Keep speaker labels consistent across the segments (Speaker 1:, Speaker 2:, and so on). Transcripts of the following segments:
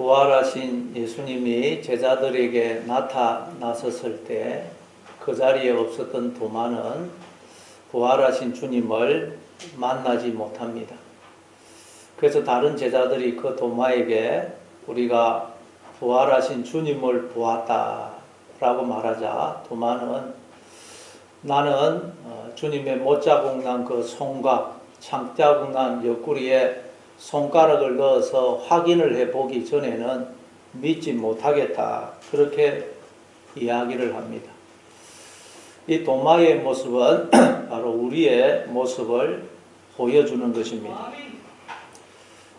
Speaker 1: 부활하신 예수님이 제자들에게 나타나셨을 때 그 자리에 없었던 도마는 부활하신 주님을 만나지 못합니다. 그래서 다른 제자들이 그 도마에게 우리가 부활하신 주님을 보았다 라고 말하자 도마는 나는 주님의 못자국 난 그 손과 창자국 난 옆구리에 손가락을 넣어서 확인을 해보기 전에는 믿지 못하겠다 그렇게 이야기를 합니다. 이 도마의 모습은 바로 우리의 모습을 보여주는 것입니다.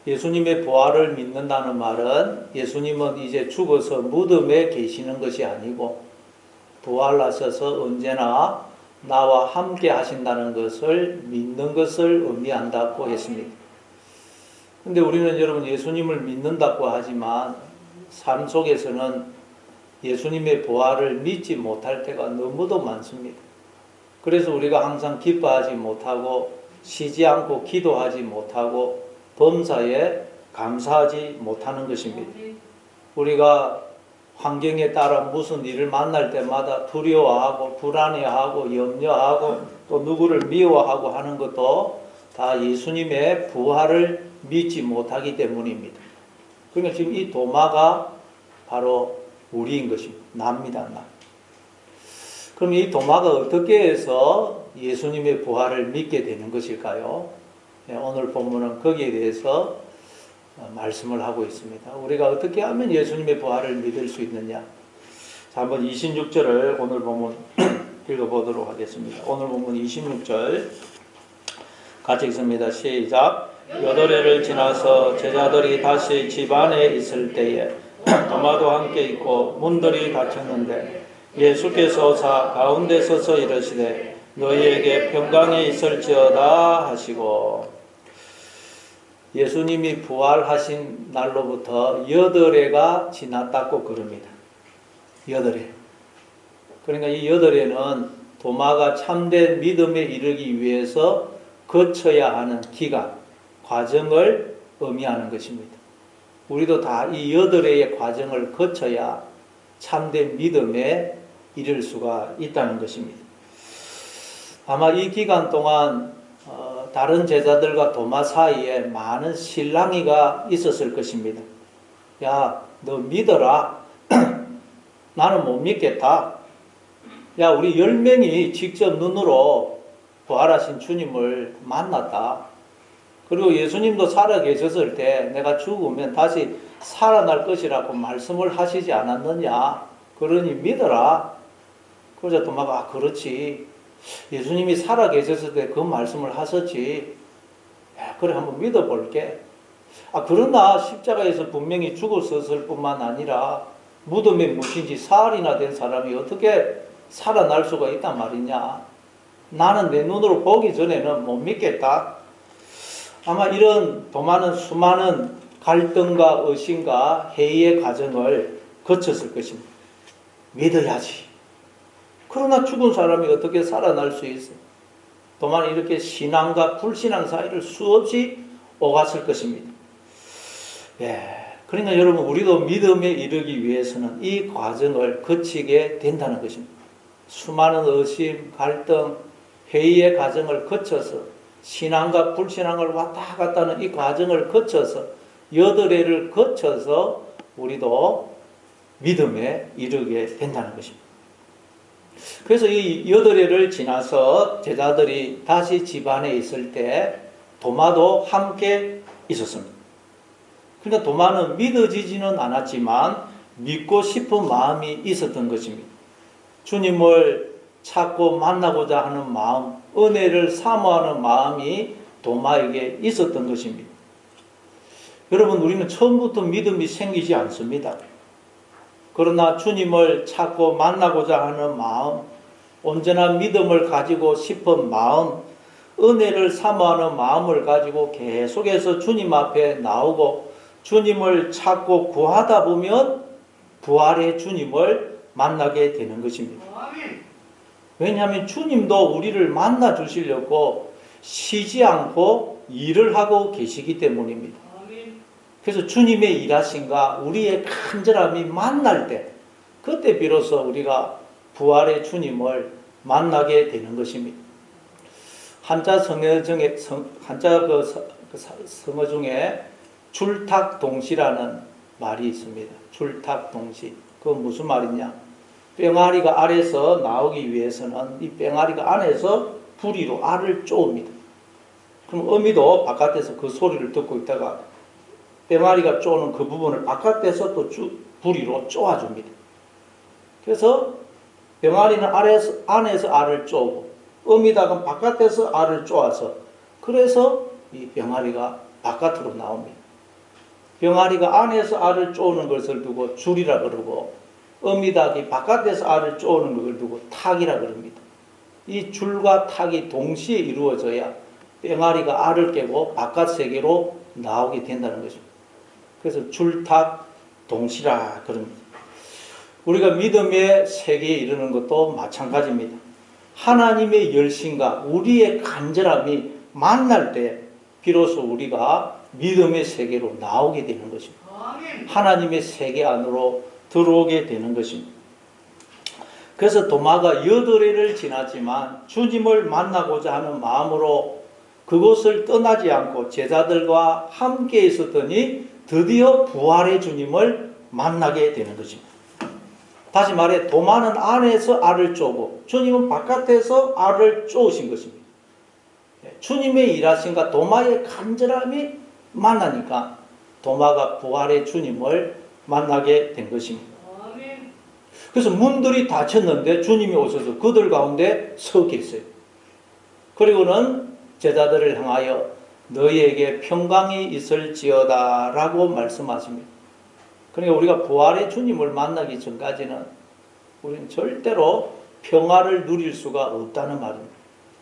Speaker 1: 예수님의 부활을 믿는다는 말은 예수님은 이제 죽어서 무덤에 계시는 것이 아니고 부활하셔서 언제나 나와 함께 하신다는 것을 믿는 것을 의미한다고 했습니다. 근데 우리는 여러분 예수님을 믿는다고 하지만 삶 속에서는 예수님의 부활을 믿지 못할 때가 너무도 많습니다. 그래서 우리가 항상 기뻐하지 못하고 쉬지 않고 기도하지 못하고 범사에 감사하지 못하는 것입니다. 우리가 환경에 따라 무슨 일을 만날 때마다 두려워하고 불안해하고 염려하고 또 누구를 미워하고 하는 것도 다 예수님의 부활을 믿지 못하기 때문입니다. 그러니까 지금 이 도마가 바로 우리인 것입니다. 납니다. 나. 그럼 이 도마가 어떻게 해서 예수님의 부활을 믿게 되는 것일까요? 오늘 본문은 거기에 대해서 말씀을 하고 있습니다. 우리가 어떻게 하면 예수님의 부활을 믿을 수 있느냐? 자, 한번 26절을 오늘 본문 읽어보도록 하겠습니다. 오늘 본문 26절 같이 읽습니다. 시작. 8해를 지나서 제자들이 다시 집 안에 있을 때에 도마도 함께 있고 문들이 닫혔는데 예수께서 오사 가운데 서서 이르시되 너희에게 평강이 있을지어다 하시고, 예수님이 부활하신 날로부터 8해가 지났다고 그럽니다. 8해. 그러니까 이 8해는 도마가 참된 믿음에 이르기 위해서 거쳐야 하는 기간, 과정을 의미하는 것입니다. 우리도 다 이 8해의 과정을 거쳐야 참된 믿음에 이를 수가 있다는 것입니다. 아마 이 기간 동안 다른 제자들과 도마 사이에 많은 실랑이가 있었을 것입니다. 야, 너 믿어라. 나는 못 믿겠다. 야, 우리 10명이 직접 눈으로 부활하신 주님을 만났다. 그리고 예수님도 살아 계셨을 때 내가 죽으면 다시 살아날 것이라고 말씀을 하시지 않았느냐. 그러니 믿어라. 그러자 도마가 그렇지. 예수님이 살아 계셨을 때 그 말씀을 하셨지. 야, 그래 한번 믿어볼게. 그러나 십자가에서 분명히 죽었을 뿐만 아니라 무덤에 묻힌 지 사흘이나 된 사람이 어떻게 살아날 수가 있단 말이냐. 나는 내 눈으로 보기 전에는 못 믿겠다. 아마 이런 도마는 수많은 갈등과 의심과 회의의 과정을 거쳤을 것입니다. 믿어야지. 그러나 죽은 사람이 어떻게 살아날 수 있어? 도마는 이렇게 신앙과 불신앙 사이를 수없이 오갔을 것입니다. 그러니까 여러분 우리도 믿음에 이르기 위해서는 이 과정을 거치게 된다는 것입니다. 수많은 의심, 갈등, 회의의 과정을 거쳐서 신앙과 불신앙을 왔다 갔다 하는 이 과정을 거쳐서 8해를 거쳐서 우리도 믿음에 이르게 된다는 것입니다. 그래서 이 8해를 지나서 제자들이 다시 집안에 있을 때 도마도 함께 있었습니다. 그러니까 도마는 믿어지지는 않았지만 믿고 싶은 마음이 있었던 것입니다. 주님을 찾고 만나고자 하는 마음, 은혜를 사모하는 마음이 도마에게 있었던 것입니다. 여러분, 우리는 처음부터 믿음이 생기지 않습니다. 그러나 주님을 찾고 만나고자 하는 마음, 언제나 믿음을 가지고 싶은 마음, 은혜를 사모하는 마음을 가지고 계속해서 주님 앞에 나오고 주님을 찾고 구하다 보면 부활의 주님을 만나게 되는 것입니다. 왜냐하면 주님도 우리를 만나 주시려고 쉬지 않고 일을 하고 계시기 때문입니다. 그래서 주님의 일하심과 우리의 간절함이 만날 때, 그때 비로소 우리가 부활의 주님을 만나게 되는 것입니다. 한자 성어 중에 성어 중에 줄탁동시라는 말이 있습니다. 줄탁동시. 그건 무슨 말이냐? 뺑아리가 알에서 나오기 위해서는 이 뺑아리가 안에서 부리로 알을 쪼읍니다. 그럼 어미도 바깥에서 그 소리를 듣고 있다가 뺑아리가 쪼는 그 부분을 바깥에서 또 부리로 쪼아줍니다. 그래서 병아리는 안에서 알을 쪼고 어미닭은 바깥에서 알을 쪼아서 그래서 이 병아리가 바깥으로 나옵니다. 병아리가 안에서 알을 쪼는 것을 두고 줄이라 그러고 어미닭이 바깥에서 알을 쪼는 것을 두고 탁이라 그럽니다. 이 줄과 탁이 동시에 이루어져야 병아리가 알을 깨고 바깥 세계로 나오게 된다는 것입니다. 그래서 줄탁 동시라 그럽니다. 우리가 믿음의 세계에 이르는 것도 마찬가지입니다. 하나님의 열심과 우리의 간절함이 만날 때 비로소 우리가 믿음의 세계로 나오게 되는 것입니다. 하나님의 세계 안으로 들어오게 되는 것입니다. 그래서 도마가 8회를 지났지만 주님을 만나고자 하는 마음으로 그곳을 떠나지 않고 제자들과 함께 있었더니 드디어 부활의 주님을 만나게 되는 것입니다. 다시 말해 도마는 안에서 알을 쪼고 주님은 바깥에서 알을 쪼으신 것입니다. 주님의 일하심과 도마의 간절함이 만나니까 도마가 부활의 주님을 만나게 된 것입니다. 그래서 문들이 닫혔는데 주님이 오셔서 그들 가운데 서 계세요. 그리고는 제자들을 향하여 너희에게 평강이 있을지어다 라고 말씀하십니다. 그러니까 우리가 부활의 주님을 만나기 전까지는 우리는 절대로 평화를 누릴 수가 없다는 말입니다.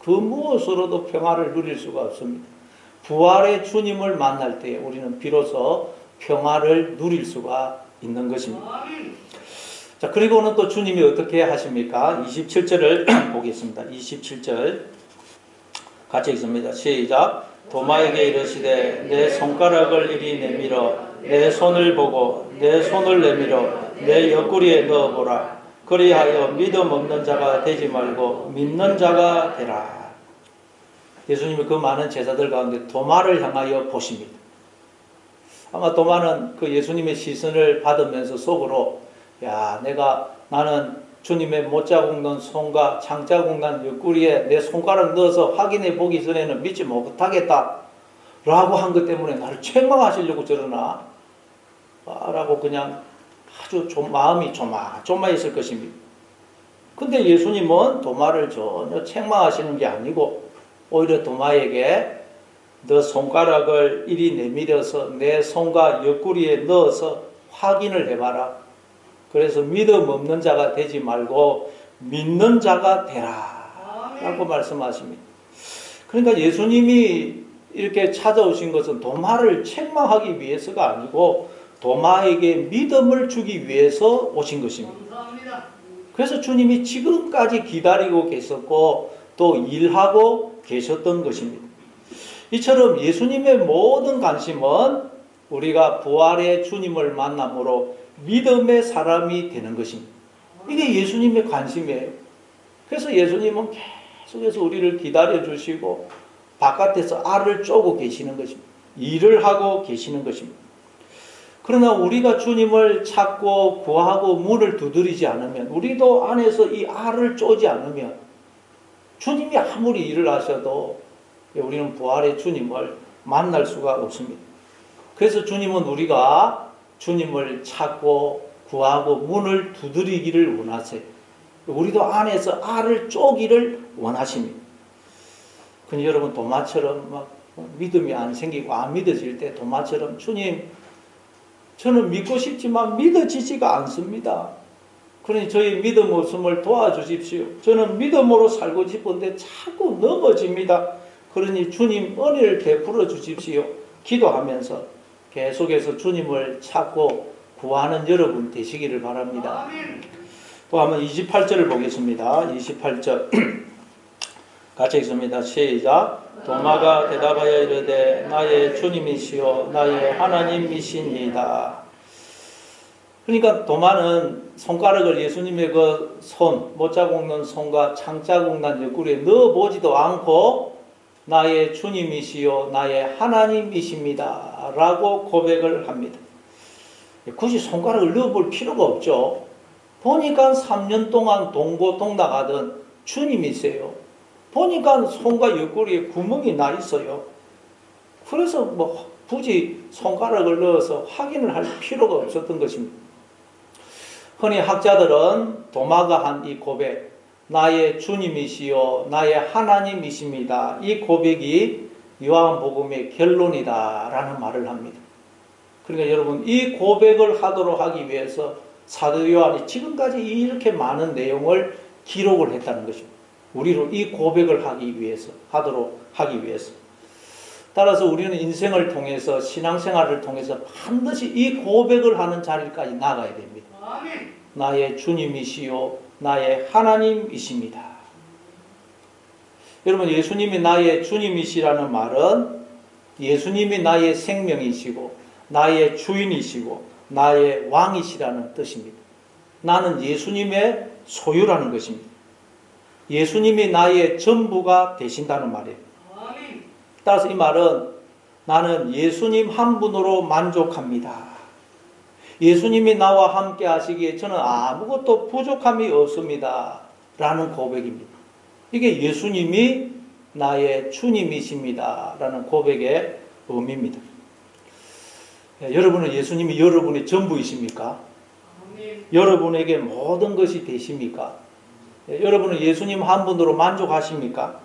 Speaker 1: 그 무엇으로도 평화를 누릴 수가 없습니다. 부활의 주님을 만날 때 우리는 비로소 평화를 누릴 수가 있는 것입니다. 자, 그리고는 또 주님이 어떻게 하십니까? 27절을 보겠습니다. 27절 같이 읽습니다. 시작. 도마에게 이르시되 내 손가락을 이리 내밀어 내 손을 보고 내 손을 내밀어 내 옆구리에 넣어보라. 그리하여 믿음 없는 자가 되지 말고 믿는 자가 되라. 예수님이 그 많은 제자들 가운데 도마를 향하여 보십니다. 아마 도마는 그 예수님의 시선을 받으면서 속으로 나는 주님의 못자국 난 손과 창자국 난 옆구리에 내 손가락 넣어서 확인해 보기 전에는 믿지 못하겠다 라고 한 것 때문에 나를 책망하시려고 저러나 라고 그냥 아주 마음이 조마조마했을 것입니다. 근데 예수님은 도마를 전혀 책망하시는 게 아니고 오히려 도마에게 너 손가락을 이리 내밀어서 내 손과 옆구리에 넣어서 확인을 해봐라. 그래서 믿음 없는 자가 되지 말고 믿는 자가 되라 라고 말씀하십니다. 그러니까 예수님이 이렇게 찾아오신 것은 도마를 책망하기 위해서가 아니고 도마에게 믿음을 주기 위해서 오신 것입니다. 그래서 주님이 지금까지 기다리고 계셨고 또 일하고 계셨던 것입니다. 이처럼 예수님의 모든 관심은 우리가 부활의 주님을 만남으로 믿음의 사람이 되는 것입니다. 이게 예수님의 관심이에요. 그래서 예수님은 계속해서 우리를 기다려 주시고 바깥에서 알을 쪼고 계시는 것입니다. 일을 하고 계시는 것입니다. 그러나 우리가 주님을 찾고 구하고 문을 두드리지 않으면 우리도 안에서 이 알을 쪼지 않으면 주님이 아무리 일을 하셔도 우리는 부활의 주님을 만날 수가 없습니다. 그래서 주님은 우리가 주님을 찾고 구하고 문을 두드리기를 원하세요. 우리도 안에서 알을 쪼기를 원하십니다. 근데 여러분 도마처럼 막 믿음이 안 생기고 안 믿어질 때 도마처럼 주님 저는 믿고 싶지만 믿어지지가 않습니다. 그러니 저희 믿음 없음을 도와주십시오. 저는 믿음으로 살고 싶은데 자꾸 넘어집니다. 그러니 주님 은혜를 베풀어 주십시오. 기도하면서 계속해서 주님을 찾고 구하는 여러분 되시기를 바랍니다. 또 한번 28절을 보겠습니다. 28절 같이 읽습니다. 시작. 도마가 대답하여 이르되 나의 주님이시요 나의 하나님이시니이다. 그러니까 도마는 손가락을 예수님의 그 손, 못자국 난 손과 창자국 난 옆구리에 넣어보지도 않고 나의 주님이시요 나의 하나님이십니다 라고 고백을 합니다. 굳이 손가락을 넣어볼 필요가 없죠. 보니까 3년 동안 동고동락하던 주님이세요. 보니까 손과 옆구리에 구멍이 나 있어요. 그래서 뭐 굳이 손가락을 넣어서 확인을 할 필요가 없었던 것입니다. 흔히 학자들은 도마가 한 이 고백, 나의 주님이시요 나의 하나님이십니다. 이 고백이 요한복음의 결론이다라는 말을 합니다. 그러니까 여러분 이 고백을 하도록 하기 위해서 사도 요한이 지금까지 이렇게 많은 내용을 기록을 했다는 것입니다. 우리로 이 고백을 하도록 하기 위해서. 따라서 우리는 인생을 통해서 신앙생활을 통해서 반드시 이 고백을 하는 자리까지 나가야 됩니다. 나의 주님이시요 나의 하나님이십니다. 여러분 예수님이 나의 주님이시라는 말은 예수님이 나의 생명이시고 나의 주인이시고 나의 왕이시라는 뜻입니다. 나는 예수님의 소유라는 것입니다. 예수님이 나의 전부가 되신다는 말이에요. 따라서 이 말은 나는 예수님 한 분으로 만족합니다. 예수님이 나와 함께 하시기에 저는 아무것도 부족함이 없습니다 라는 고백입니다. 이게 예수님이 나의 주님이십니다 라는 고백의 의미입니다. 여러분은 예수님이 여러분의 전부이십니까? 여러분에게 모든 것이 되십니까? 여러분은 예수님 한 분으로 만족하십니까?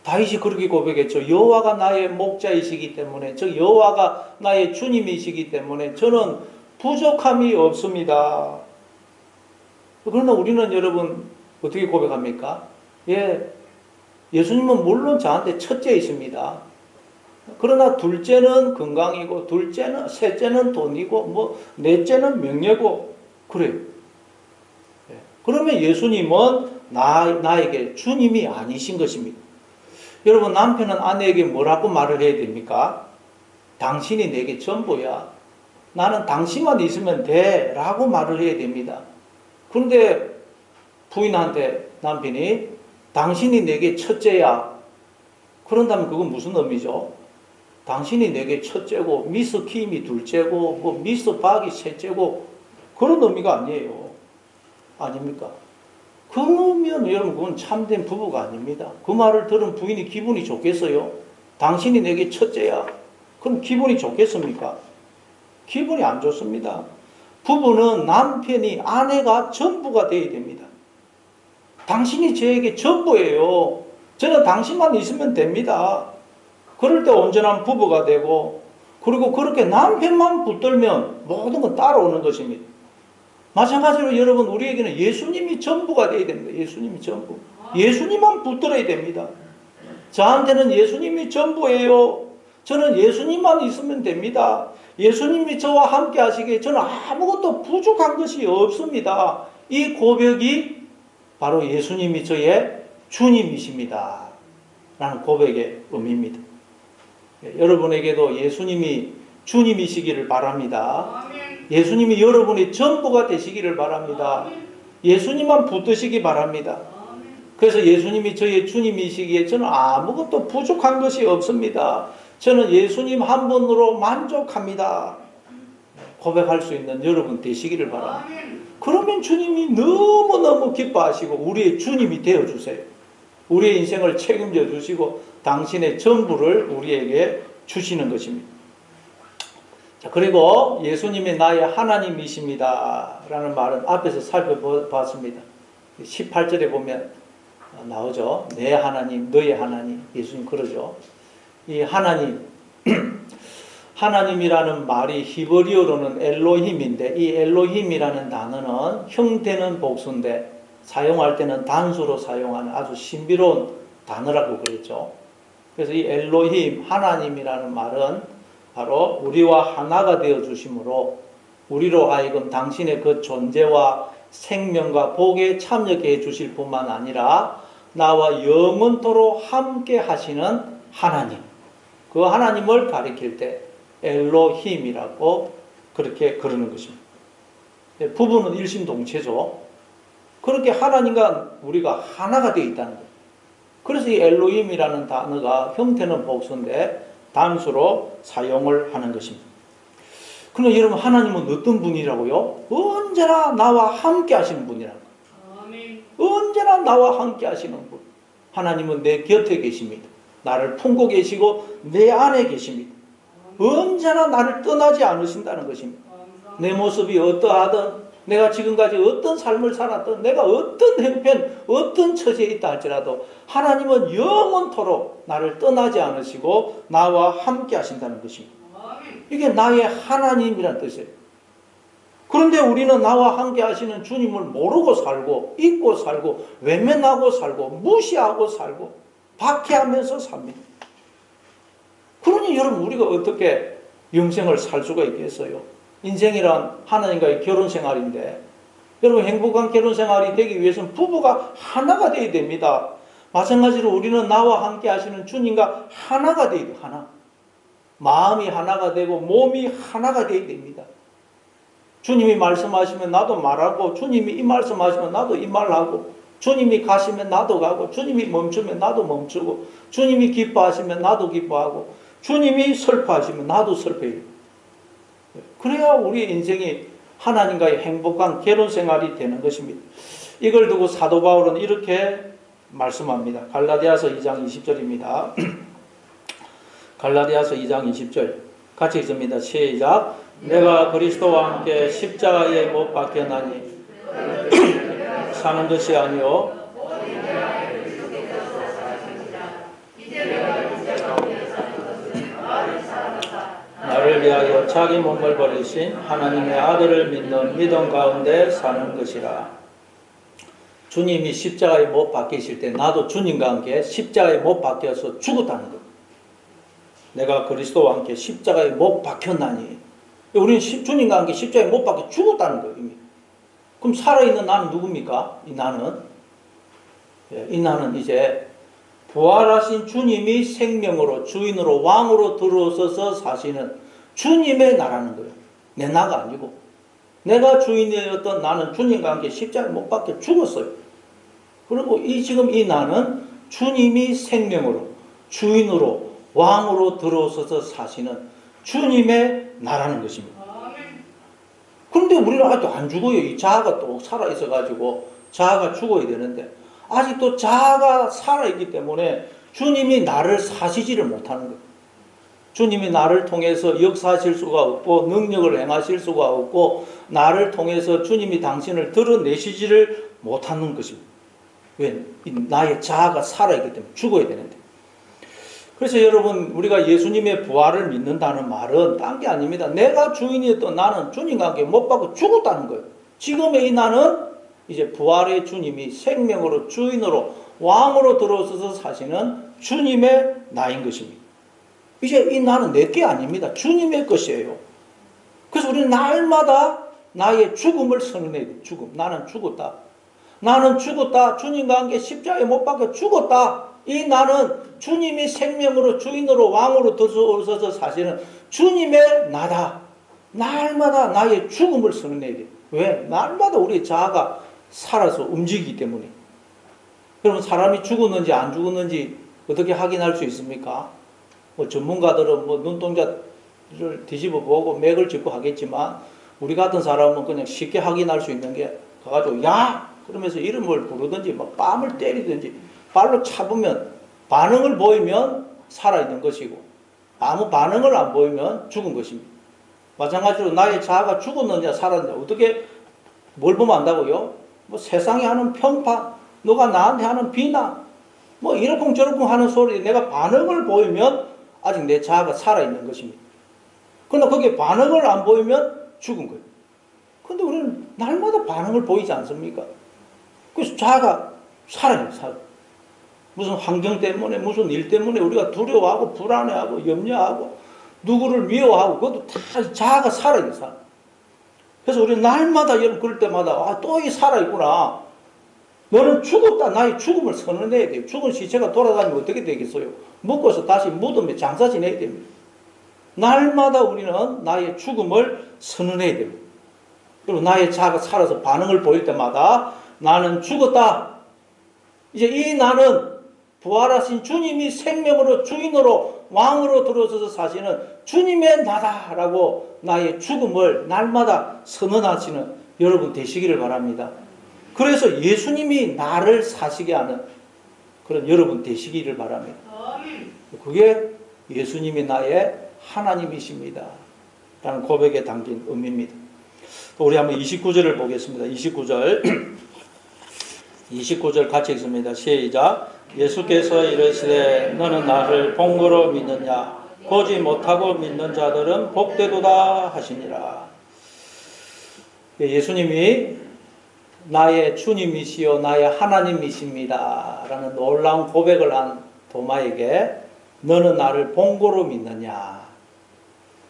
Speaker 1: 다윗이 그렇게 고백했죠. 여호와가 나의 목자이시기 때문에, 즉 여호와가 나의 주님이시기 때문에 저는 부족함이 없습니다. 그러나 우리는 여러분 어떻게 고백합니까? 예수님은 물론 저한테 첫째이십니다. 그러나 둘째는 건강이고 셋째는 돈이고 넷째는 명예고 그래요. 그러면 예수님은 나에게 주님이 아니신 것입니다. 여러분 남편은 아내에게 뭐라고 말을 해야 됩니까? 당신이 내게 전부야. 나는 당신만 있으면 돼 라고 말을 해야 됩니다. 그런데 부인한테 남편이 당신이 내게 첫째야. 그런다면 그건 무슨 의미죠? 당신이 내게 첫째고 미스 킴이 둘째고 미스 박이 셋째고 그런 의미가 아니에요. 아닙니까? 그러면 여러분 그건 참된 부부가 아닙니다. 그 말을 들은 부인이 기분이 좋겠어요? 당신이 내게 첫째야. 그럼 기분이 좋겠습니까? 기분이 안 좋습니다. 부부는 남편이 아내가 전부가 되어야 됩니다. 당신이 저에게 전부예요. 저는 당신만 있으면 됩니다. 그럴 때 온전한 부부가 되고 그리고 그렇게 남편만 붙들면 모든 건 따라오는 것입니다. 마찬가지로 여러분 우리에게는 예수님이 전부가 되어야 됩니다. 예수님이 전부. 예수님만 붙들어야 됩니다. 저한테는 예수님이 전부예요. 저는 예수님만 있으면 됩니다. 예수님이 저와 함께 하시기에 저는 아무것도 부족한 것이 없습니다. 이 고백이 바로 예수님이 저의 주님이십니다 라는 고백의 의미입니다. 여러분에게도 예수님이 주님이시기를 바랍니다. 예수님이 여러분의 전부가 되시기를 바랍니다. 예수님만 붙드시기 바랍니다. 그래서 예수님이 저의 주님이시기에 저는 아무것도 부족한 것이 없습니다. 저는 예수님 한 분으로 만족합니다. 고백할 수 있는 여러분 되시기를 바랍니다. 그러면 주님이 너무너무 기뻐하시고 우리의 주님이 되어주세요. 우리의 인생을 책임져 주시고 당신의 전부를 우리에게 주시는 것입니다. 자, 그리고 예수님이 나의 하나님이십니다 라는 말은 앞에서 살펴봤습니다. 18절에 보면 나오죠. 내 하나님, 너의 하나님. 예수님 그러죠. 이 하나님, 하나님이라는 말이 히브리어로는 엘로힘인데 이 엘로힘이라는 단어는 형태는 복수인데 사용할 때는 단수로 사용하는 아주 신비로운 단어라고 그랬죠. 그래서 이 엘로힘, 하나님이라는 말은 바로 우리와 하나가 되어 주심으로 우리로 하여금 당신의 그 존재와 생명과 복에 참여케 해 주실 뿐만 아니라 나와 영원토록 함께 하시는 하나님. 그 하나님을 가리킬 때 엘로힘이라고 그렇게 그러는 것입니다. 부부는 일심동체죠. 그렇게 하나님과 우리가 하나가 되어 있다는 거예요. 그래서 이 엘로힘이라는 단어가 형태는 복수인데 단수로 사용을 하는 것입니다. 그러나 여러분, 하나님은 어떤 분이라고요? 언제나 나와 함께 하시는 분이라는 거예요. 언제나 나와 함께 하시는 분. 하나님은 내 곁에 계십니다. 나를 품고 계시고 내 안에 계십니다. 언제나 나를 떠나지 않으신다는 것입니다. 내 모습이 어떠하든, 내가 지금까지 어떤 삶을 살았든, 내가 어떤 형편, 어떤 처지에 있다 할지라도 하나님은 영원토록 나를 떠나지 않으시고 나와 함께 하신다는 것입니다. 이게 나의 하나님이란 뜻이에요. 그런데 우리는 나와 함께 하시는 주님을 모르고 살고, 잊고 살고, 외면하고 살고, 무시하고 살고, 박해하면서 삽니다. 그러니 여러분, 우리가 어떻게 영생을 살 수가 있겠어요? 인생이란 하나님과의 결혼 생활인데, 여러분, 행복한 결혼 생활이 되기 위해서는 부부가 하나가 되어야 됩니다. 마찬가지로 우리는 나와 함께 하시는 주님과 하나가 되어야 돼요. 하나. 마음이 하나가 되고 몸이 하나가 되어야 됩니다. 주님이 말씀하시면 나도 말하고, 주님이 이 말씀하시면 나도 이 말하고, 주님이 가시면 나도 가고, 주님이 멈추면 나도 멈추고, 주님이 기뻐하시면 나도 기뻐하고, 주님이 슬퍼하시면 나도 슬퍼해요. 그래야 우리 인생이 하나님과의 행복한 결혼 생활이 되는 것입니다. 이걸 두고 사도 바울은 이렇게 말씀합니다. 갈라디아서 2장 20절입니다. 갈라디아서 2장 20절 같이 읽습니다. 시작. 내가 그리스도와 함께 십자가에 못 박혔나니 사는 것이 아니요 나를 위하여 자기 몸을 버리신 하나님의 아들을 믿는 믿음 가운데 사는 것이라. 주님이 십자가에 못 박히실 때 나도 주님과 함께 십자가에 못 박혀서 죽었다는 것. 내가 그리스도와 함께 십자가에 못 박혔나니, 우리는 주님과 함께 십자가에 못 박혀 죽었다는 거예요. 이미. 그럼 살아있는 나는 누굽니까? 이 나는 이제 부활하신 주님이 생명으로, 주인으로, 왕으로 들어서서 사시는 주님의 나라는 거예요. 내 나가 아니고. 내가 주인이었던 나는 주님과 함께 십자가에 못 박혀 죽었어요. 그리고 지금 이 나는 주님이 생명으로, 주인으로, 왕으로 들어서서 사시는 주님의 나라는 것입니다. 그런데 우리는 아직도 안 죽어요. 이 자아가 또 살아있어가지고 자아가 죽어야 되는데 아직도 자아가 살아있기 때문에 주님이 나를 사시지를 못하는 거예요. 주님이 나를 통해서 역사하실 수가 없고 능력을 행하실 수가 없고 나를 통해서 주님이 당신을 드러내시지를 못하는 것입니다. 왜? 나의 자아가 살아있기 때문에 죽어야 되는데. 그래서 여러분, 우리가 예수님의 부활을 믿는다는 말은 딴 게 아닙니다. 내가 주인이었던 나는 주님과 함께 못 박혀 죽었다는 거예요. 지금의 이 나는 이제 부활의 주님이 생명으로, 주인으로, 왕으로 들어서서 사시는 주님의 나인 것입니다. 이제 이 나는 내 게 아닙니다. 주님의 것이에요. 그래서 우리는 날마다 나의 죽음을 선언해야 돼요. 죽음. 나는 죽었다. 나는 죽었다. 주님과 함께 십자가에 못 박혀 죽었다. 이 나는 주님이 생명으로, 주인으로, 왕으로 들어서서 사시는 주님의 나다. 날마다 나의 죽음을 선언해야 돼요. 왜? 날마다 우리 자아가 살아서 움직이기 때문에. 그러면 사람이 죽었는지 안 죽었는지 어떻게 확인할 수 있습니까? 뭐 전문가들은 뭐 눈동자를 뒤집어 보고 맥을 짚고 하겠지만 우리 같은 사람은 그냥 쉽게 확인할 수 있는 게 가가지고 야! 그러면서 이름을 부르든지 막 뺨을 때리든지 발로 차보면 반응을 보이면 살아있는 것이고 아무 반응을 안 보이면 죽은 것입니다. 마찬가지로 나의 자아가 죽었느냐 살았느냐 어떻게 뭘 보면 안다고요? 뭐 세상이 하는 평판, 누가 나한테 하는 비난, 뭐 이러쿵저러쿵 하는 소리에 내가 반응을 보이면 아직 내 자아가 살아있는 것입니다. 그러나 거기에 반응을 안 보이면 죽은 거예요. 그런데 우리는 날마다 반응을 보이지 않습니까? 그래서 자아가 살아요. 무슨 환경 때문에, 무슨 일 때문에 우리가 두려워하고 불안해하고 염려하고 누구를 미워하고 그것도 다 자아가 살아있어요. 그래서 우리는 날마다 여러분 그럴 때마다 또 이 살아있구나. 너는 죽었다. 나의 죽음을 선언해야 돼요. 죽은 시체가 돌아다니면 어떻게 되겠어요? 먹고서 다시 무덤에 장사 지내야 됩니다. 날마다 우리는 나의 죽음을 선언해야 됩니다. 그리고 나의 자가 살아서 반응을 보일 때마다 나는 죽었다. 이제 이 나는 부활하신 주님이 생명으로 주인으로 왕으로 들어서서 사시는 주님의 나다라고 나의 죽음을 날마다 선언하시는 여러분 되시기를 바랍니다. 그래서 예수님이 나를 사시게 하는 그런 여러분 되시기를 바랍니다. 그게 예수님이 나의 하나님이십니다. 라는 고백에 담긴 의미입니다. 우리 한번 29절을 보겠습니다. 29절 같이 읽습니다. 시작. 예수께서 이르시되 너는 나를 본거로 믿느냐 보지 못하고 믿는 자들은 복되도다 하시니라. 예수님이 나의 주님이시요 나의 하나님이십니다 라는 놀라운 고백을 한 도마에게 너는 나를 본거로 믿느냐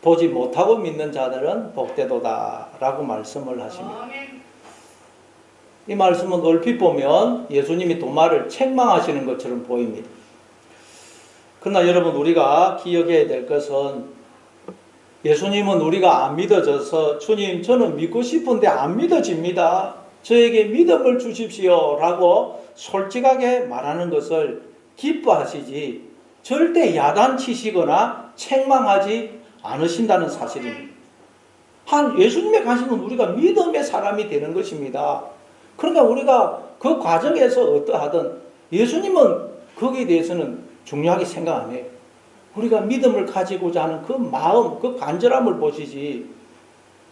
Speaker 1: 보지 못하고 믿는 자들은 복되도다 라고 말씀을 하십니다. 이 말씀은 얼핏 보면 예수님이 도마를 책망하시는 것처럼 보입니다. 그러나 여러분 우리가 기억해야 될 것은 예수님은 우리가 안 믿어져서 주님 저는 믿고 싶은데 안 믿어집니다. 저에게 믿음을 주십시오 라고 솔직하게 말하는 것을 기뻐하시지 절대 야단치시거나 책망하지 않으신다는 사실입니다. 예수님의 관심은 우리가 믿음의 사람이 되는 것입니다. 그러니까 우리가 그 과정에서 어떠하든 예수님은 거기에 대해서는 중요하게 생각 안 해요. 우리가 믿음을 가지고자 하는 그 마음, 그 간절함을 보시지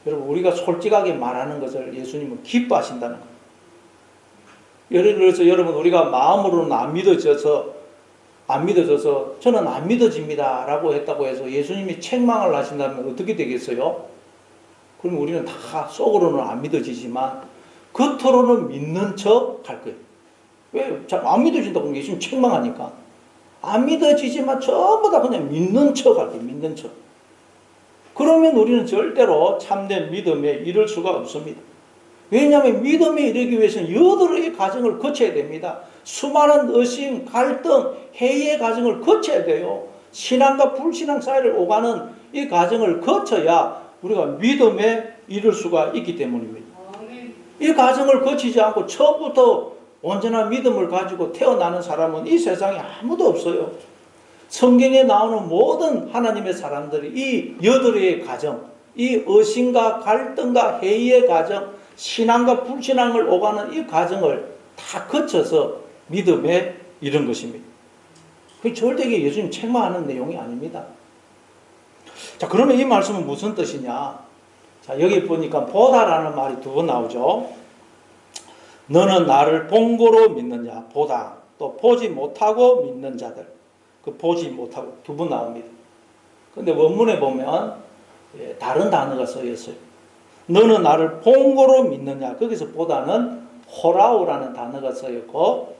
Speaker 1: 여러분 우리가 솔직하게 말하는 것을 예수님은 기뻐하신다는 거예요. 예를 들어서 여러분 우리가 마음으로는 안 믿어져서 저는 안 믿어집니다 라고 했다고 해서 예수님이 책망을 하신다면 어떻게 되겠어요? 그럼 우리는 다 속으로는 안 믿어지지만 겉으로는 믿는 척 할 거예요. 왜? 안 믿어진다고 예수님 책망하니까. 안 믿어지지만 전부 다 그냥 믿는 척 할 거예요. 믿는 척. 그러면 우리는 절대로 참된 믿음에 이를 수가 없습니다. 왜냐하면 믿음에 이르기 위해서는 여덟의 과정을 거쳐야 됩니다. 수많은 의심, 갈등, 회의의 과정을 거쳐야 돼요. 신앙과 불신앙 사이를 오가는 이 과정을 거쳐야 우리가 믿음에 이를 수가 있기 때문입니다. 이 과정을 거치지 않고 처음부터 온전한 믿음을 가지고 태어나는 사람은 이 세상에 아무도 없어요. 성경에 나오는 모든 하나님의 사람들이 이 여덟의 과정, 이 의심과 갈등과 회의의 과정, 신앙과 불신앙을 오가는 이 과정을 다 거쳐서 믿음에 이른 것입니다. 그게 절대 예수님 책망하는 내용이 아닙니다. 자, 그러면 이 말씀은 무슨 뜻이냐? 자, 여기 보니까 보다라는 말이 두 번 나오죠. 너는 나를 본거로 믿느냐? 보다. 또 보지 못하고 믿는 자들. 그 보지 못하고 두 번 나옵니다. 근데 원문에 보면 다른 단어가 써 있어요. 너는 나를 본거로 믿느냐? 거기서 보다는 호라우라는 단어가 써 있고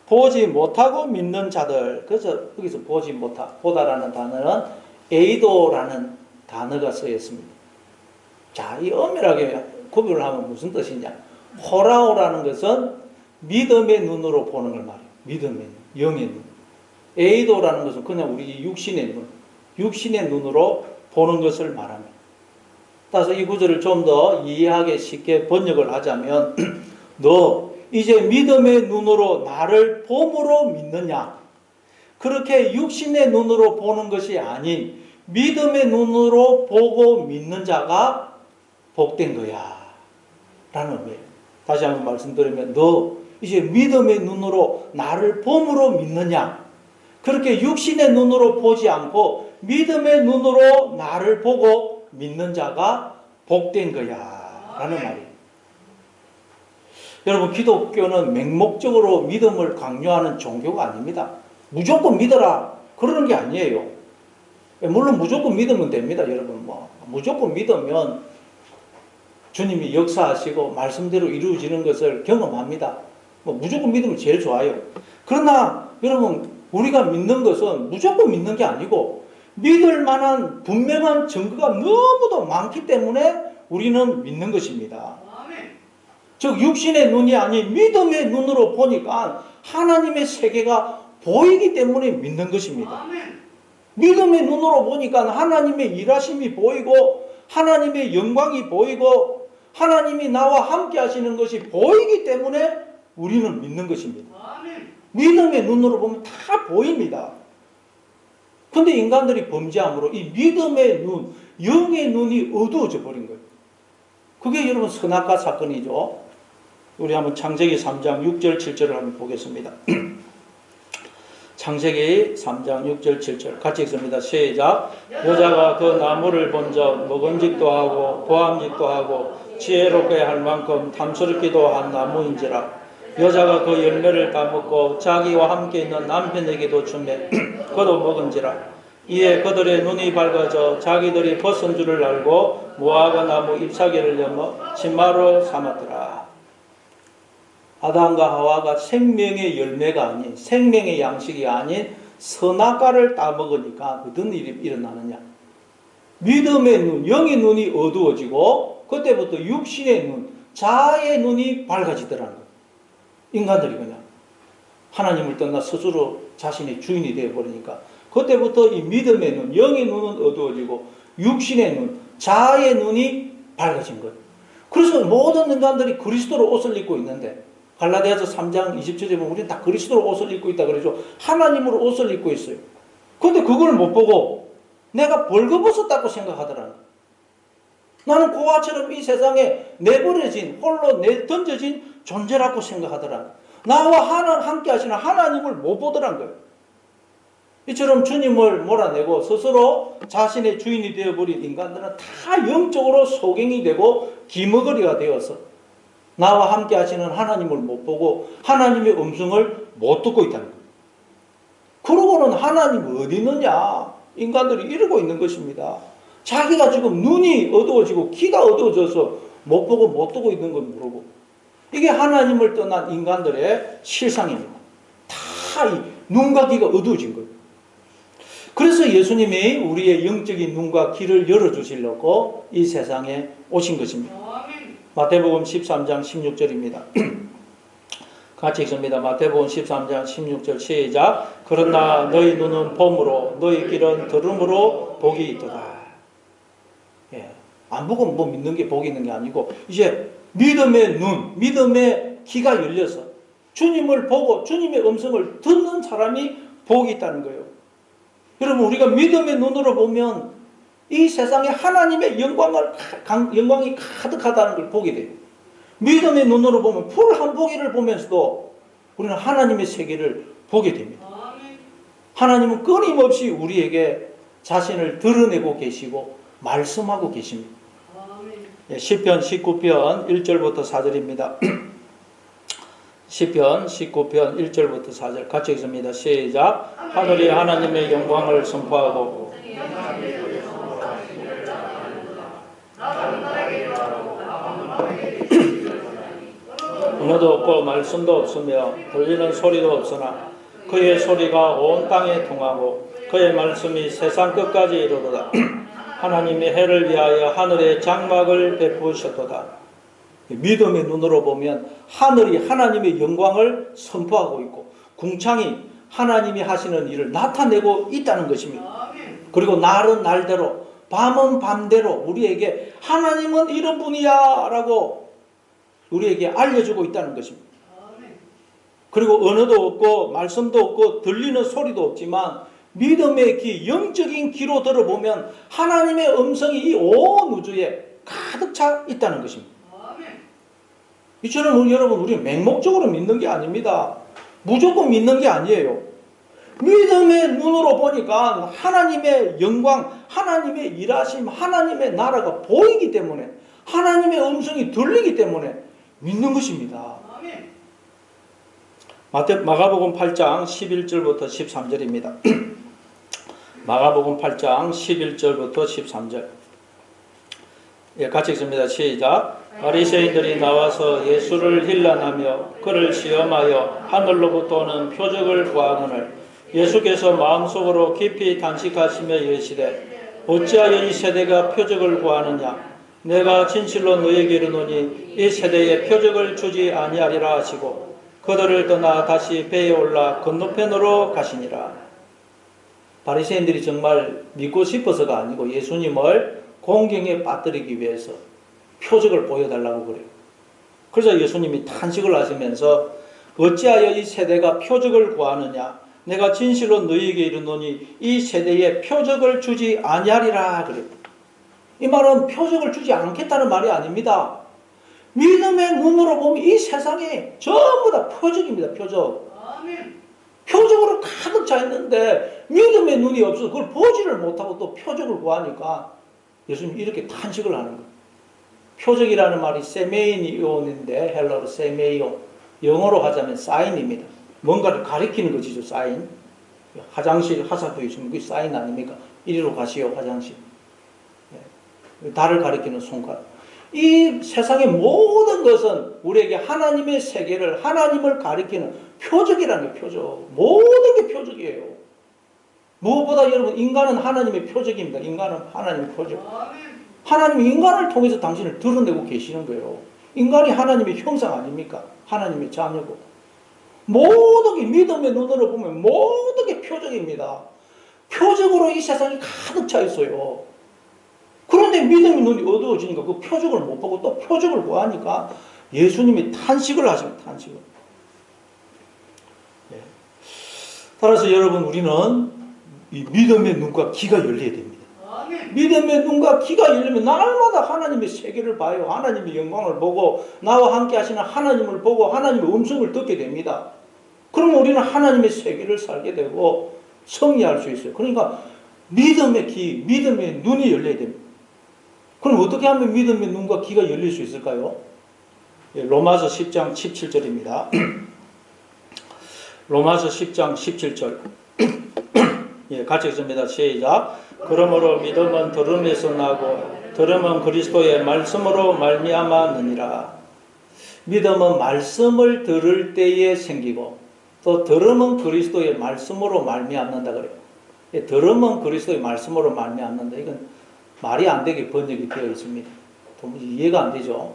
Speaker 1: 보지 못하고 믿는 자들. 그래서 거기서 보다라는 단어는 에이도라는 단어가 써 있습니다. 자, 이 엄밀하게 구별을 하면 무슨 뜻이냐? 호라오라는 것은 믿음의 눈으로 보는 걸 말해요. 믿음의 눈, 영의 눈. 에이도라는 것은 그냥 우리 육신의 눈, 육신의 눈으로 보는 것을 말합니다. 따라서 이 구절을 좀 더 이해하기 쉽게 번역을 하자면 너 이제 믿음의 눈으로 나를 봄으로 믿느냐? 그렇게 육신의 눈으로 보는 것이 아닌 믿음의 눈으로 보고 믿는 자가 복된 거야 라는 의미예요. 다시 한번 말씀드리면 너 이제 믿음의 눈으로 나를 봄으로 믿느냐? 그렇게 육신의 눈으로 보지 않고 믿음의 눈으로 나를 보고 믿는 자가 복된 거야 라는 말이에요. 여러분 기독교는 맹목적으로 믿음을 강요하는 종교가 아닙니다. 무조건 믿어라 그러는 게 아니에요. 물론 무조건 믿으면 됩니다. 여러분 무조건 믿으면 주님이 역사하시고 말씀대로 이루어지는 것을 경험합니다. 무조건 믿으면 제일 좋아요. 그러나 여러분 우리가 믿는 것은 무조건 믿는 게 아니고 믿을 만한 분명한 증거가 너무도 많기 때문에 우리는 믿는 것입니다. 즉 육신의 눈이 아닌 믿음의 눈으로 보니까 하나님의 세계가 보이기 때문에 믿는 것입니다. 믿음의 눈으로 보니까 하나님의 일하심이 보이고 하나님의 영광이 보이고 하나님이 나와 함께 하시는 것이 보이기 때문에 우리는 믿는 것입니다. 믿음의 눈으로 보면 다 보입니다. 근데 인간들이 범죄함으로 이 믿음의 눈, 영의 눈이 어두워져 버린 거예요. 그게 여러분 선악과 사건이죠. 우리 한번 창세기 3장 6절 7절을 한번 보겠습니다. 창세기 3장 6절 7절 같이 읽습니다. 시작. 여자가 그 나무를 본적 먹음직도 하고 보암직도 하고 지혜롭게 할 만큼 탐스럽기도 한 나무인지라. 여자가 그 열매를 따먹고 자기와 함께 있는 남편에게도 주매 그도 먹은지라. 이에 그들의 눈이 밝아져 자기들이 벗은 줄을 알고 무화과 나무 잎사귀를 여머 진마로 삼았더라. 아담과 하와가 생명의 열매가 아닌 생명의 양식이 아닌 선악과를 따먹으니까 어떤 일이 일어나느냐. 믿음의 눈, 영의 눈이 어두워지고 그때부터 육신의 눈, 자아의 눈이 밝아지더라는 거예요. 인간들이 그냥 하나님을 떠나 스스로 자신의 주인이 되어버리니까 그때부터 이 믿음의 눈, 영의 눈은 어두워지고 육신의 눈, 자아의 눈이 밝아진 거예요. 그래서 모든 인간들이 그리스도로 옷을 입고 있는데 갈라디아서 3장 20절에 보면 우리는 다 그리스도로 옷을 입고 있다 그러죠. 하나님으로 옷을 입고 있어요. 그런데 그걸 못 보고 내가 벌거벗었다고 생각하더라는 거예요. 나는 고아처럼 이 세상에 내버려진 홀로 던져진 존재라고 생각하더라. 나와 함께 하시는 하나님을 못 보더란 거예요. 이처럼 주님을 몰아내고 스스로 자신의 주인이 되어버린 인간들은 다 영적으로 소경이 되고 기머거리가 되어서 나와 함께 하시는 하나님을 못 보고 하나님의 음성을 못 듣고 있다는 거예요. 그러고는 하나님 어디 있느냐 인간들이 이러고 있는 것입니다. 자기가 지금 눈이 어두워지고 귀가 어두워져서 못 보고 못 듣고 있는 건 모르고 이게 하나님을 떠난 인간들의 실상입니다. 다 이 눈과 귀가 어두워진 거예요. 그래서 예수님이 우리의 영적인 눈과 귀를 열어주시려고 이 세상에 오신 것입니다. 마태복음 13장 16절입니다. 같이 읽습니다. 마태복음 13장 16절 시작. 그러나 너희 눈은 봄으로 너희 길은 들음으로 복이 있도다. 예, 안 보고 뭐 믿는 게 복이 있는 게 아니고 이제 믿음의 눈, 믿음의 귀가 열려서 주님을 보고 주님의 음성을 듣는 사람이 복이 있다는 거예요. 여러분 우리가 믿음의 눈으로 보면 이 세상에 하나님의 영광이 가득하다는 걸 보게 돼요. 믿음의 눈으로 보면 풀 한 포기를 보면서도 우리는 하나님의 세계를 보게 됩니다. 하나님은 끊임없이 우리에게 자신을 드러내고 계시고 말씀하고 계십니다. 시편 19편 1절부터 4절입니다. 시편 19편 1절부터 4절 같이 읽습니다. 시작. 하늘이 하나님의 영광을 선포하고 언어도 없고 말씀도 없으며 들리는 소리도 없으나 그의 소리가 온 땅에 통하고 그의 말씀이 세상 끝까지 이르도다. 하나님이 해를 위하여 하늘에 장막을 베푸셨도다. 믿음의 눈으로 보면 하늘이 하나님의 영광을 선포하고 있고 궁창이 하나님이 하시는 일을 나타내고 있다는 것입니다. 그리고 날은 날대로 밤은 밤대로 우리에게 하나님은 이런 분이야 라고 우리에게 알려주고 있다는 것입니다. 그리고 언어도 없고 말씀도 없고 들리는 소리도 없지만 믿음의 귀, 영적인 귀로 들어보면 하나님의 음성이 이 온 우주에 가득 차 있다는 것입니다. 이처럼 여러분 우리 맹목적으로 믿는 게 아닙니다. 무조건 믿는 게 아니에요. 믿음의 눈으로 보니까 하나님의 영광, 하나님의 일하심, 하나님의 나라가 보이기 때문에 하나님의 음성이 들리기 때문에 믿는 것입니다. 마가복음 8장 11절부터 13절입니다. 마가복음 8장 11절부터 13절 예, 같이 읽습니다. 시작. 바리새인들이 나와서 예수를 힐난하며 그를 시험하여 하늘로부터 오는 표적을 구하거늘 예수께서 마음속으로 깊이 단식하시며 이르시되 어찌하여 이 세대가 표적을 구하느냐 내가 진실로 너에게 이르노니 이 세대에 표적을 주지 아니하리라 하시고 그들을 떠나 다시 배에 올라 건너편으로 가시니라. 바리새인들이 정말 믿고 싶어서가 아니고 예수님을 공경에 빠뜨리기 위해서 표적을 보여달라고 그래요. 그래서 예수님이 탄식을 하시면서 어찌하여 이 세대가 표적을 구하느냐, 내가 진실로 너희에게 이르노니 이 세대에 표적을 주지 아니하리라 그래요. 이 말은 표적을 주지 않겠다는 말이 아닙니다. 믿음의 눈으로 보면 이 세상에 전부 다 표적입니다. 표적. 표적으로 가득 차 있는데 믿음의 눈이 없어서 그걸 보지를 못하고 또 표적을 구하니까 예수님이 이렇게 탄식을 하는 거예요. 표적이라는 말이 세메이온인데 헬러로 세메이온, 영어로 하자면 사인입니다. 뭔가를 가리키는 것이죠. 사인. 화장실 하사부에 있으면 그게 사인 아닙니까? 이리로 가시오 화장실. 달을 가리키는 손가락. 이 세상의 모든 것은 우리에게 하나님의 세계를, 하나님을 가리키는 표적이라는 게 표적. 모든 게 표적이에요. 무엇보다 여러분, 인간은 하나님의 표적입니다. 인간은 하나님의 표적. 하나님이 인간을 통해서 당신을 드러내고 계시는 거예요. 인간이 하나님의 형상 아닙니까? 하나님의 자녀고. 모든 게 믿음의 눈으로 보면 모든 게 표적입니다. 표적으로 이 세상이 가득 차 있어요. 그런데 믿음의 눈이 어두워지니까 그 표적을 못 보고 또 표적을 구하니까 예수님이 탄식을 하십니다. 탄식을. 네. 따라서 여러분, 우리는 이 믿음의 눈과 귀가 열려야 됩니다. 믿음의 눈과 귀가 열리면 날마다 하나님의 세계를 봐요. 하나님의 영광을 보고 나와 함께 하시는 하나님을 보고 하나님의 음성을 듣게 됩니다. 그러면 우리는 하나님의 세계를 살게 되고 승리할 수 있어요. 그러니까 믿음의 귀, 믿음의 눈이 열려야 됩니다. 그럼 어떻게 하면 믿음의 눈과 귀가 열릴 수 있을까요? 로마서 10장 17절입니다. 로마서 10장 17절. 예, 같이 읽습니다. 시작. 그러므로 믿음은 들음에서 나고 들음은 그리스도의 말씀으로 말미암았느니라. 믿음은 말씀을 들을 때에 생기고 또 들음은 그리스도의 말씀으로 말미암는다 그래요. 예, 들음은 그리스도의 말씀으로 말미암는다. 이건 말이 안 되게 번역이 되어 있습니다. 도무지 이해가 안 되죠.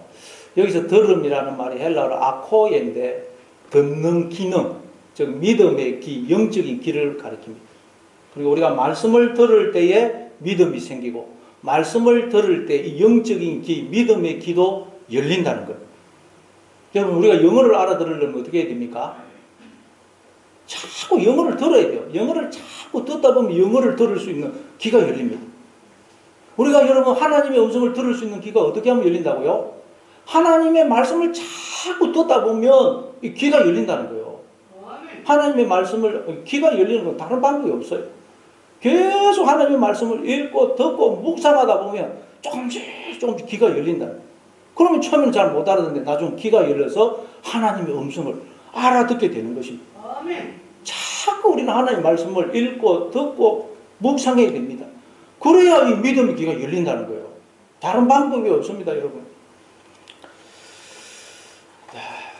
Speaker 1: 여기서 들음이라는 말이 헬라어로 아코예인데 듣는 기능, 즉 믿음의 귀, 영적인 귀를 가리킵니다. 그리고 우리가 말씀을 들을 때에 믿음이 생기고 말씀을 들을 때 이 영적인 귀, 믿음의 귀도 열린다는 거예요. 여러분, 우리가 영어를 알아들으려면 어떻게 해야 됩니까? 자꾸 영어를 들어야 돼요. 영어를 자꾸 듣다 보면 영어를 들을 수 있는 귀가 열립니다. 우리가 여러분 하나님의 음성을 들을 수 있는 귀가 어떻게 하면 열린다고요? 하나님의 말씀을 자꾸 듣다 보면 이 귀가 열린다는 거예요. 하나님의 말씀을, 귀가 열리는 건 다른 방법이 없어요. 계속 하나님의 말씀을 읽고 듣고 묵상하다 보면 조금씩 귀가 열린다. 그러면 처음에는 잘 못 알아듣는데 나중에 귀가 열려서 하나님의 음성을 알아듣게 되는 것입니다. 자꾸 우리는 하나님의 말씀을 읽고 듣고 묵상해야 됩니다. 그래야 이 믿음의 귀가 열린다는 거예요. 다른 방법이 없습니다, 여러분.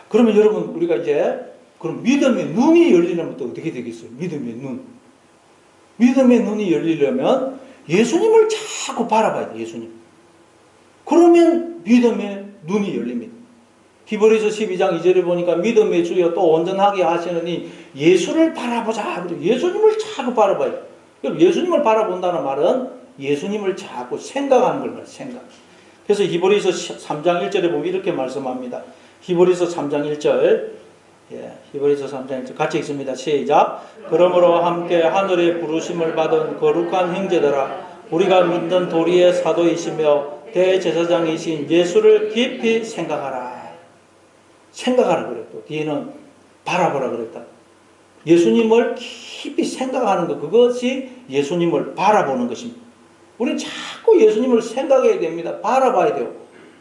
Speaker 1: 그러면 여러분, 우리가 이제 그럼 믿음의 눈이 열리려면 또 어떻게 되겠어요? 믿음의 눈. 믿음의 눈이 열리려면 예수님을 자꾸 바라봐야 돼요. 예수님. 그러면 믿음의 눈이 열립니다. 히브리서 12장 2절에 보니까 믿음의 주여 또 온전하게 하시느니 예수를 바라보자. 예수님을 자꾸 바라봐야 돼요. 예수님을 바라본다는 말은 예수님을 자꾸 생각하는 걸 말해요. 생각. 그래서 히브리서 3장 1절에 보면 이렇게 말씀합니다. 히브리서 3장 1절. 히브리서 3장 1절 같이 읽습니다. 시작. 그러므로 함께 하늘의 부르심을 받은 거룩한 형제들아, 우리가 믿는 도리의 사도이시며 대제사장이신 예수를 깊이 생각하라. 생각하라 그랬고 뒤에는 바라보라 그랬다. 예수님을 깊이 생각하는 것, 그것이 예수님을 바라보는 것입니다. 우리는 자꾸 예수님을 생각해야 됩니다. 바라봐야 돼요.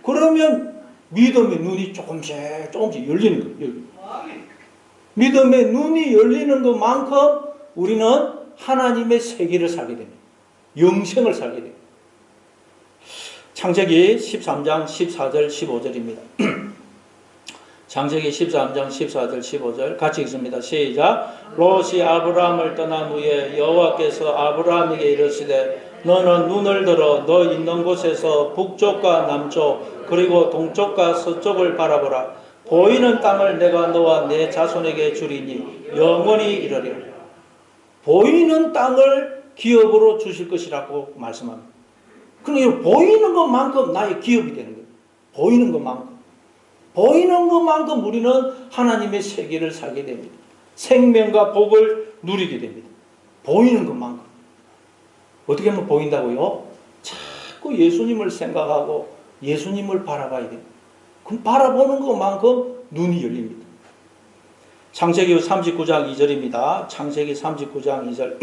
Speaker 1: 그러면 믿음의 눈이 조금씩 열리는 거예요. 믿음의 눈이 열리는 것만큼 우리는 하나님의 세계를 살게 됩니다. 영생을 살게 됩니다. 창세기 13장 14절 15절입니다. 창세기 13장 14절 15절 같이 읽습니다. 시작. 롯이 아브라함을 떠난 후에 여호와께서 아브라함에게 이르시되 너는 눈을 들어 너 있는 곳에서 북쪽과 남쪽 그리고 동쪽과 서쪽을 바라보라. 보이는 땅을 내가 너와 내 자손에게 주리니 영원히 이르리라. 보이는 땅을 기업으로 주실 것이라고 말씀합니다. 그러니까 보이는 것만큼 나의 기업이 되는 거예요. 보이는 것만큼. 보이는 것만큼 우리는 하나님의 세계를 살게 됩니다. 생명과 복을 누리게 됩니다. 보이는 것만큼. 어떻게 하면 보인다고요? 자꾸 예수님을 생각하고 예수님을 바라봐야 돼요. 그럼 바라보는 것만큼 눈이 열립니다. 창세기 39장 2절입니다. 창세기 39장 2절.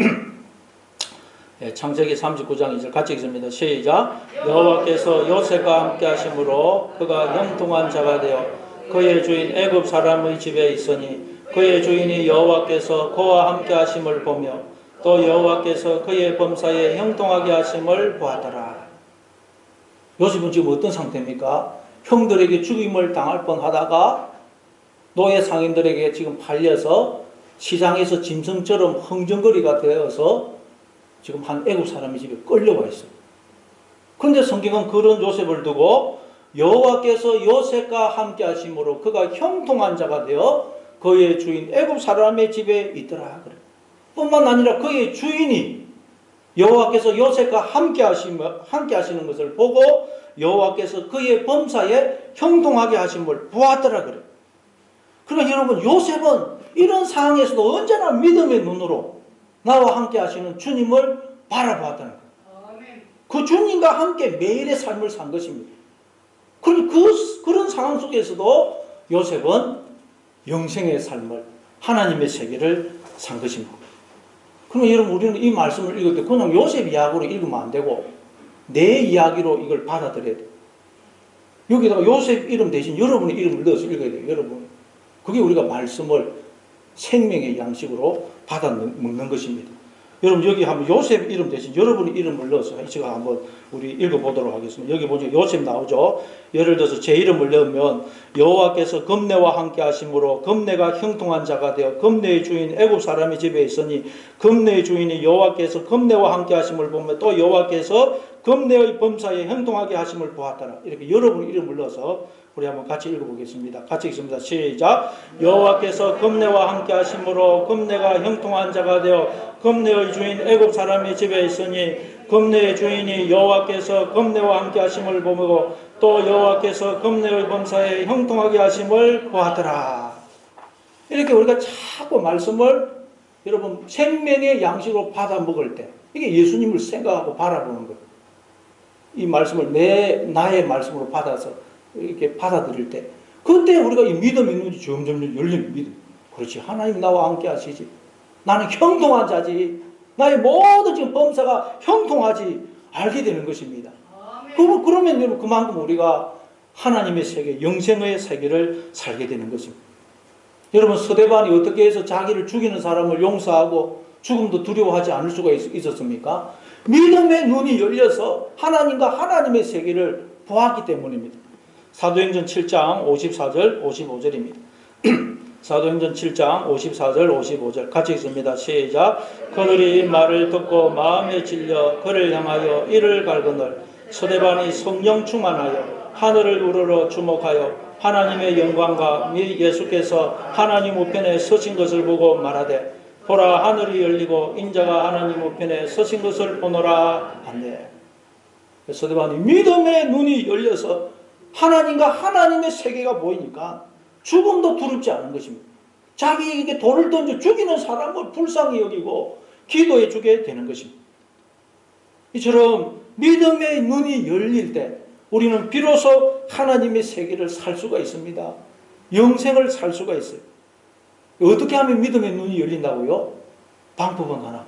Speaker 1: 네, 창세기 39장 2절 같이 읽습니다. 시작. 여호와께서 요셉과 함께 하심으로 그가 형통한 자가 되어 그의 주인 애굽 사람의 집에 있으니 그의 주인이 여호와께서 그와 함께 하심을 보며 또 여호와께서 그의 범사에 형통하게 하심을 보았더라. 요셉은 지금 어떤 상태입니까? 형들에게 죽임을 당할 뻔하다가 노예 상인들에게 지금 팔려서 시장에서 짐승처럼 흥정거리가 되어서 지금 한 애굽 사람의 집에 끌려와 있어요. 그런데 성경은 그런 요셉을 두고 여호와께서 요셉과 함께 하심으로 그가 형통한 자가 되어 그의 주인 애굽 사람의 집에 있더라. 그래. 뿐만 아니라 그의 주인이 여호와께서 요셉과 함께 하시는 것을 보고 여호와께서 그의 범사에 형통하게 하심을 보았더라. 그래. 그러니까 여러분, 요셉은 이런 상황에서도 언제나 믿음의 눈으로 나와 함께 하시는 주님을 바라보았다는 거예요. 그 주님과 함께 매일의 삶을 산 것입니다. 그런 상황 속에서도 요셉은 영생의 삶을, 하나님의 세계를 산 것입니다. 그러면 여러분, 우리는 이 말씀을 읽을 때 그냥 요셉 이야기로 읽으면 안 되고 내 이야기로 이걸 받아들여야 돼요. 여기다가 요셉 이름 대신 여러분의 이름을 넣어서 읽어야 돼요. 여러분. 그게 우리가 말씀을 생명의 양식으로 받아 먹는 것입니다. 여러분, 여기 한번 요셉 이름 대신 여러분의 이름을 넣어서 제가 한번 우리 읽어보도록 하겠습니다. 여기 보니까 요셉 나오죠. 예를 들어서 제 이름을 넣으면 여호와께서 금내와 함께 하심으로 금내가 형통한 자가 되어 금내의 주인 애굽 사람의 집에 있으니 금내의 주인이 여호와께서 금내와 함께 하심을 보며 또 여호와께서 금내의 범사에 형통하게 하심을 보았더라. 이렇게 여러분 이름을 넣어서 우리 한번 같이 읽어보겠습니다. 같이 읽습니다. 시작. 여호와께서 금내와 함께 하심으로 금내가 형통한 자가 되어 금내의 주인 애굽 사람의 집에 있으니 금내의 주인이 여호와께서 금내와 함께 하심을 보고 또 여호와께서 금내의 범사에 형통하게 하심을 보았더라. 이렇게 우리가 자꾸 말씀을 여러분 생명의 양식으로 받아 먹을 때 이게 예수님을 생각하고 바라보는 거예요. 이 말씀을 나의 말씀으로 받아서 이렇게 받아들일 때 그때 우리가 이 믿음의 눈이 점점 열리는 믿음. 그렇지. 하나님 나와 함께 하시지. 나는 형통한 자지. 나의 모든 지금 범사가 형통하지. 알게 되는 것입니다. 그러면 여러분 그만큼 우리가 하나님의 세계, 영생의 세계를 살게 되는 것입니다. 여러분, 스데반이 어떻게 해서 자기를 죽이는 사람을 용서하고 죽음도 두려워하지 않을 수가 있었습니까? 믿음의 눈이 열려서 하나님과 하나님의 세계를 보았기 때문입니다. 사도행전 7장 54절 55절입니다. 사도행전 7장 54절 55절 같이 읽습니다. 시작. 그들이 말을 듣고 마음에 질려 그를 향하여 이를 갈거늘 스데반이 성령 충만하여 하늘을 우러러 주목하여 하나님의 영광과 및 예수께서 하나님 우편에 서신 것을 보고 말하되 보라 하늘이 열리고 인자가 하나님 우편에 서신 것을 보노라 한대. 스데반이 믿음의 눈이 열려서 하나님과 하나님의 세계가 보이니까 죽음도 두렵지 않은 것입니다. 자기에게 돌을 던져 죽이는 사람을 불쌍히 여기고 기도해 주게 되는 것입니다. 이처럼 믿음의 눈이 열릴 때 우리는 비로소 하나님의 세계를 살 수가 있습니다. 영생을 살 수가 있어요. 어떻게 하면 믿음의 눈이 열린다고요? 방법은 하나.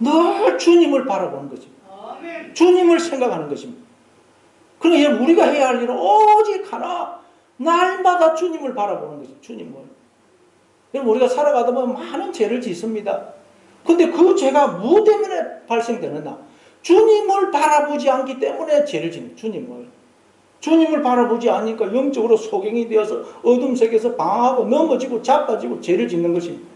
Speaker 1: 늘 주님을 바라보는 것입니다. 주님을 생각하는 것입니다. 그러니까 우리가 해야 할 일은 오직 하나, 날마다 주님을 바라보는 것입니다. 주님을. 여러분, 우리가 살아가다 보면 많은 죄를 짓습니다. 근데 그 죄가 뭐 때문에 발생되느냐? 주님을 바라보지 않기 때문에 죄를 짓는 주님을 바라보지 않으니까 영적으로 소경이 되어서 어둠 속에서 방황하고 넘어지고 자빠지고 죄를 짓는 것입니다.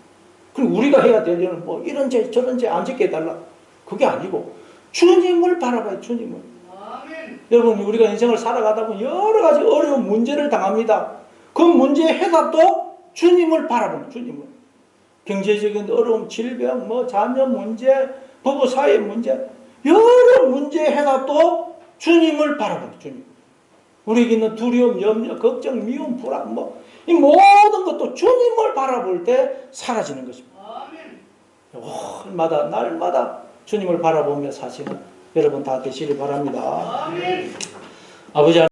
Speaker 1: 그럼 우리가 해야 될 일은 뭐 이런 죄 저런 죄 안 짓게 해달라. 그게 아니고 주님을 바라봐요. 주님을. 여러분 우리가 인생을 살아가다 보면 여러 가지 어려운 문제를 당합니다. 그 문제의 해답도 주님을 바라보는 주님을. 경제적인 어려움, 질병, 자녀 문제, 부부 사이 문제, 여러 문제의 해답도 주님을 바라보는 주님. 우리에게 있는 두려움, 염려, 걱정, 미움, 불안, 이 모든 것도 주님을 바라볼 때 사라지는 것입니다. 날마다 주님을 바라보며 사시는 여러분 다 되시길 바랍니다. 아버지 하나님